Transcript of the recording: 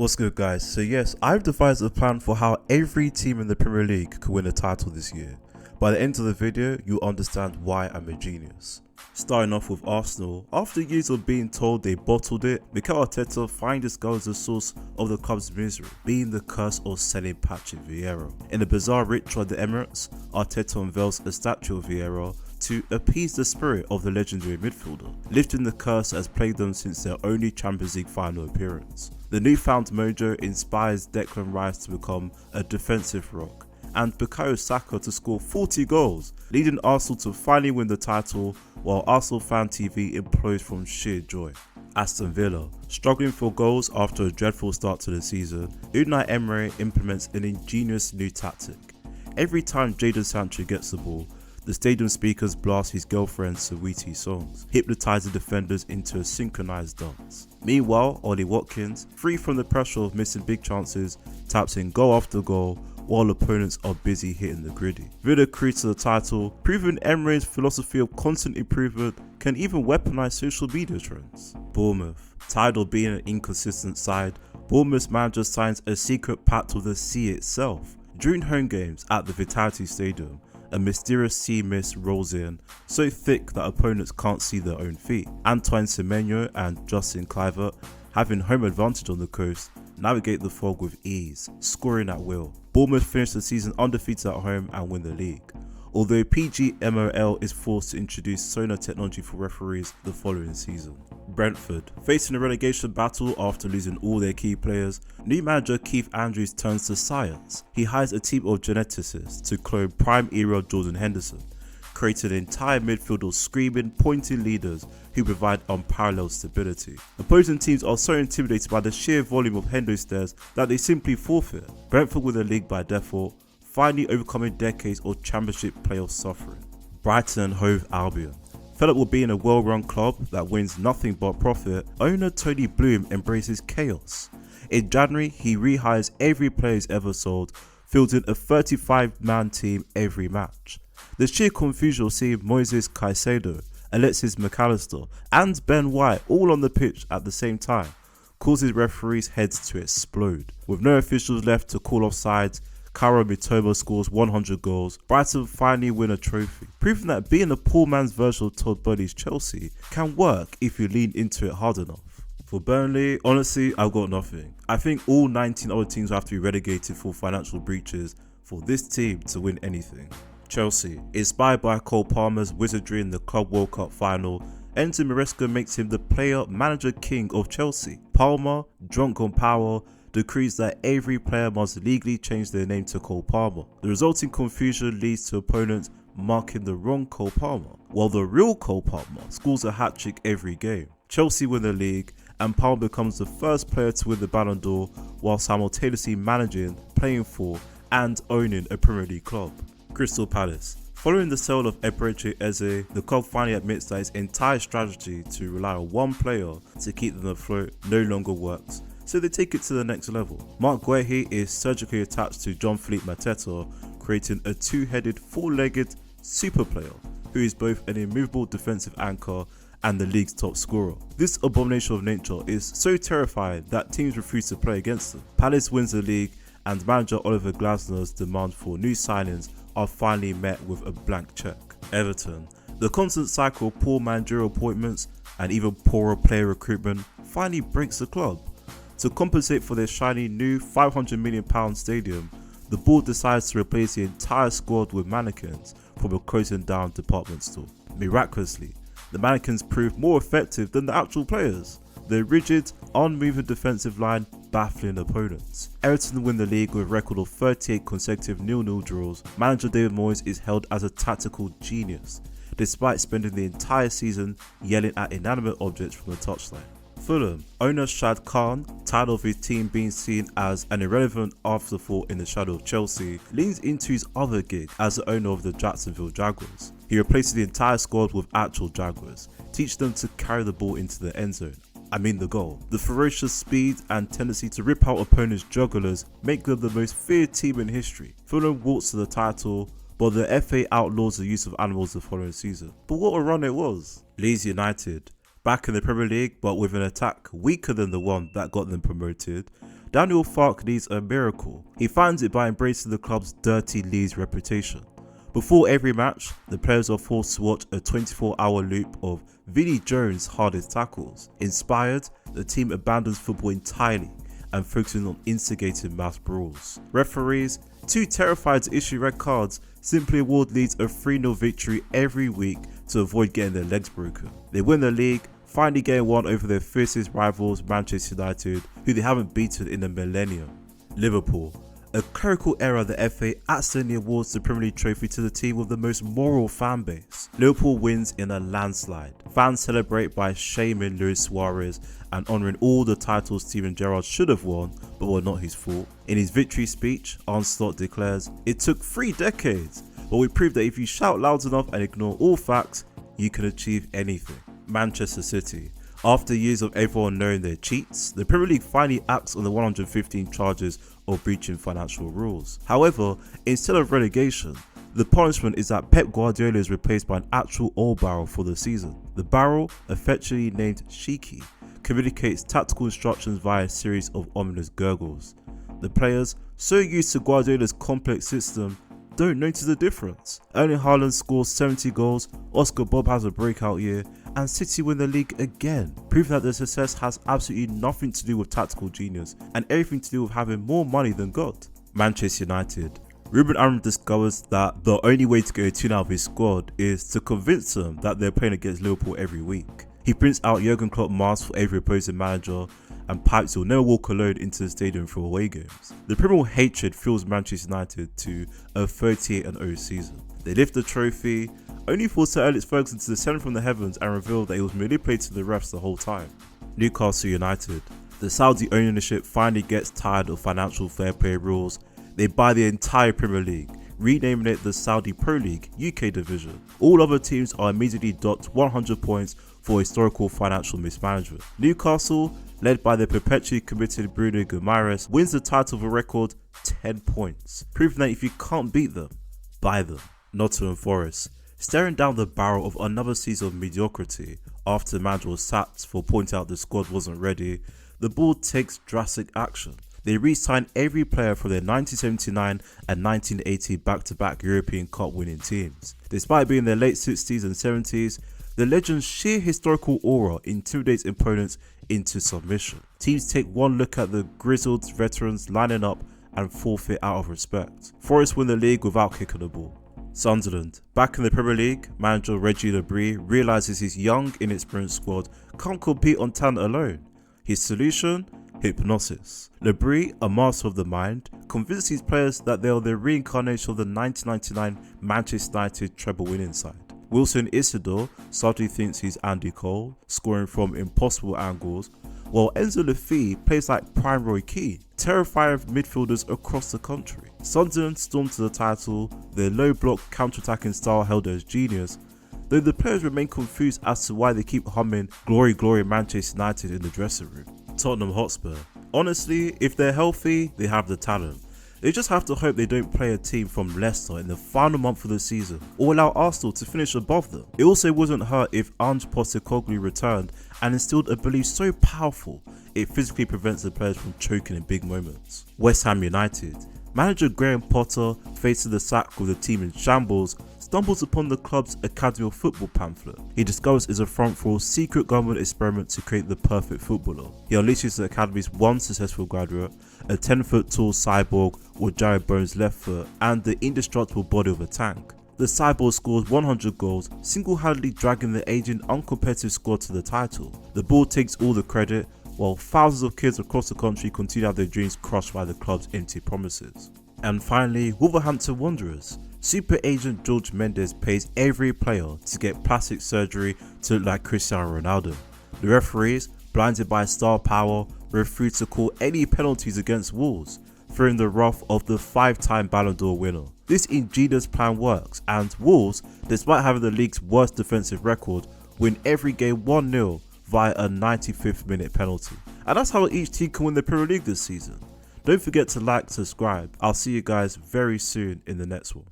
What's good, guys? So yes, I've devised a plan for how every team in the Premier League could win a title this year. By the end of the video, you'll understand why I'm a genius. Starting off with Arsenal, after years of being told they bottled it, Mikel Arteta finds this goal as the source of the club's misery, being the curse of selling Patrick Vieira. In a bizarre ritual at the Emirates, Arteta unveils a statue of Vieira to appease the spirit of the legendary midfielder, lifting the curse that has plagued them since their only Champions League final appearance. The newfound mojo inspires Declan Rice to become a defensive rock, and Bukayo Saka to score 40 goals, leading Arsenal to finally win the title, while Arsenal fan TV implodes from sheer joy. Aston Villa, struggling for goals after a dreadful start to the season, Unai Emery implements an ingenious new tactic. Every time Jadon Sancho gets the ball, the stadium speakers blast his girlfriend's Saweetie songs, hypnotising defenders into a synchronised dance. Meanwhile, Ollie Watkins, free from the pressure of missing big chances, taps in goal after goal, while opponents are busy hitting the griddy. Villa cruise to the title, proving Emery's philosophy of constant improvement can even weaponise social media trends. Bournemouth, tired of being an inconsistent side, Bournemouth's manager signs a secret pact with the sea itself. During home games at the Vitality Stadium, a mysterious sea mist rolls in, so thick that opponents can't see their own feet. Antoine Semenyo and Justin Kluivert, having home advantage on the coast, navigate the fog with ease, scoring at will. Bournemouth finish the season undefeated at home and win the league, although PGMOL is forced to introduce sonar technology for referees the following season. Brentford, facing a relegation battle after losing all their key players, new manager Keith Andrews turns to science. He hires a team of geneticists to clone prime-era Jordan Henderson, creating an entire midfield of screaming, pointing leaders who provide unparalleled stability. Opposing teams are so intimidated by the sheer volume of Hendo stares that they simply forfeit. Brentford win the league by default, finally overcoming decades of championship playoff suffering. Brighton and Hove Albion. Fed up with being a well-run club that wins nothing but profit, owner Tony Bloom embraces chaos. In January, he rehires every player he's ever sold, fielding a 35-man team every match. The sheer confusion of seeing Moises Caicedo, Alexis McAllister and Ben White all on the pitch at the same time causes referees' heads to explode. With no officials left to call offsides, Kaoru Mitoma scores 100 goals, Brighton finally win a trophy, proving that being a poor man's version of Todd Boehly's Chelsea can work if you lean into it hard enough. For Burnley, honestly, I've got nothing. I think all 19 other teams have to be relegated for financial breaches for this team to win anything. Chelsea, inspired by Cole Palmer's wizardry in the Club World Cup final, Enzo Maresca makes him the player-manager king of Chelsea. Palmer, drunk on power, decrees that every player must legally change their name to Cole Palmer. The resulting confusion leads to opponents marking the wrong Cole Palmer, while the real Cole Palmer scores a hat-trick every game. Chelsea win the league, and Palmer becomes the first player to win the Ballon d'Or while simultaneously managing, playing for, and owning a Premier League club. Crystal Palace. Following the sale of Eberechi Eze, the club finally admits that its entire strategy to rely on one player to keep them afloat no longer works, so they take it to the next level. Mark Guehi is surgically attached to Jean-Philippe Mateta, creating a two-headed, four-legged super player who is both an immovable defensive anchor and the league's top scorer. This abomination of nature is so terrifying that teams refuse to play against them. Palace wins the league, and manager Oliver Glasner's demand for new signings are finally met with a blank check. Everton. The constant cycle of poor managerial appointments and even poorer player recruitment finally breaks the club. To compensate for their shiny new £500 million stadium, the board decides to replace the entire squad with mannequins from a closing down department store. Miraculously, the mannequins prove more effective than the actual players. Their rigid, unmoving defensive line baffling opponents. Everton win the league with a record of 38 consecutive 0-0 draws. Manager David Moyes is held as a tactical genius, despite spending the entire season yelling at inanimate objects from the touchline. Fulham, owner Shad Khan, tired of his team being seen as an irrelevant afterthought in the shadow of Chelsea, leans into his other gig as the owner of the Jacksonville Jaguars. He replaces the entire squad with actual Jaguars, teaching them to carry the ball into the end zone. I mean the goal. The ferocious speed and tendency to rip out opponents' jugglers make them the most feared team in history. Fulham walks to the title, but the FA outlaws the use of animals the following season. But what a run it was. Leeds United, back in the Premier League but with an attack weaker than the one that got them promoted, Daniel Farke needs a miracle. He finds it by embracing the club's dirty Leeds reputation. Before every match, the players are forced to watch a 24-hour loop of Vinnie Jones' hardest tackles. Inspired, the team abandons football entirely and focuses on instigating mass brawls. Referees, too terrified to issue red cards, simply award Leeds a 3-0 victory every week to avoid getting their legs broken. They win the league, finally getting one over their fiercest rivals Manchester United, who they haven't beaten in a millennium. Liverpool. A clerical error, the FA accidentally awards the Premier League trophy to the team with the most moral fan base. Liverpool wins in a landslide. Fans celebrate by shaming Luis Suarez and honouring all the titles Steven Gerrard should have won but were not his fault. In his victory speech, Arne Slot declares, "It took 3 decades, but we proved that if you shout loud enough and ignore all facts, you can achieve anything." Manchester City. After years of everyone knowing their cheats, the Premier League finally acts on the 115 charges of breaching financial rules. However, instead of relegation, the punishment is that Pep Guardiola is replaced by an actual oil barrel for the season. The barrel, affectionately named Shiki, communicates tactical instructions via a series of ominous gurgles. The players, so used to Guardiola's complex system, don't notice the difference. Erling Haaland scores 70 goals, Oscar Bob has a breakout year, and City win the league again, proving that their success has absolutely nothing to do with tactical genius and everything to do with having more money than God. Manchester United. Ruben Amorim discovers that the only way to get a tune out of his squad is to convince them that they're playing against Liverpool every week. He prints out Jurgen Klopp masks for every opposing manager and pipes he'll never walk alone into the stadium for away games. The primal hatred fuels Manchester United to a 38-0 season. They lift the trophy, only for Sir Alex Ferguson to descend from the heavens and reveal that he was manipulating the refs the whole time. Newcastle United. The Saudi ownership finally gets tired of financial fair play rules. They buy the entire Premier League, renaming it the Saudi Pro League UK division. All other teams are immediately docked 100 points for historical financial mismanagement. Newcastle, led by the perpetually committed Bruno Guimaraes, wins the title for a record 10 points, proving that if you can't beat them, buy them. Nottingham Forest. Staring down the barrel of another season of mediocrity after the manager was sacked for pointing out the squad wasn't ready, the board takes drastic action. They re-sign every player from their 1979 and 1980 back-to-back European Cup winning teams. Despite being in their late 60s and 70s, the legend's sheer historical aura intimidates opponents into submission. Teams take one look at the grizzled veterans lining up and forfeit out of respect. Forest win the league without kicking the ball. Sunderland. Back in the Premier League, manager Reggie Lebris realises his young, inexperienced squad can't compete on talent alone. His solution? Hypnosis. Lebris, a master of the mind, convinces his players that they are the reincarnation of the 1999 Manchester United treble winning side. Wilson Isidore suddenly thinks he's Andy Cole, scoring from impossible angles, while Enzo Lefebvre plays like prime Roy Keane, terrifying midfielders across the country. Sunderland stormed to the title, their low block counter-attacking style held as genius, though the players remain confused as to why they keep humming "Glory, Glory Manchester United" in the dressing room. Tottenham Hotspur. Honestly, if they're healthy, they have the talent. They just have to hope they don't play a team from Leicester in the final month of the season or allow Arsenal to finish above them. It also wouldn't hurt if Ange Postecoglou returned and instilled a belief so powerful it physically prevents the players from choking in big moments. West Ham United. Manager Graham Potter, facing the sack with the team in shambles, stumbles upon the club's Academy of Football pamphlet. He discovers it's a front for a secret government experiment to create the perfect footballer. He unleashes the Academy's one successful graduate, a 10-foot tall cyborg with Jared Bowen's left foot and the indestructible body of a tank. The cyborg scores 100 goals, single-handedly dragging the aging uncompetitive squad to the title. The board takes all the credit, while thousands of kids across the country continue to have their dreams crushed by the club's empty promises. And finally, Wolverhampton Wanderers. Super agent George Mendes pays every player to get plastic surgery to look like Cristiano Ronaldo. The referees, blinded by star power, refuse to call any penalties against Wolves, fearing the wrath of the 5-time Ballon d'Or winner. This ingenious plan works, and Wolves, despite having the league's worst defensive record, win every game 1-0 via a 95th minute penalty. And that's how each team can win the Premier League this season. Don't forget to like, subscribe. I'll see you guys very soon in the next one.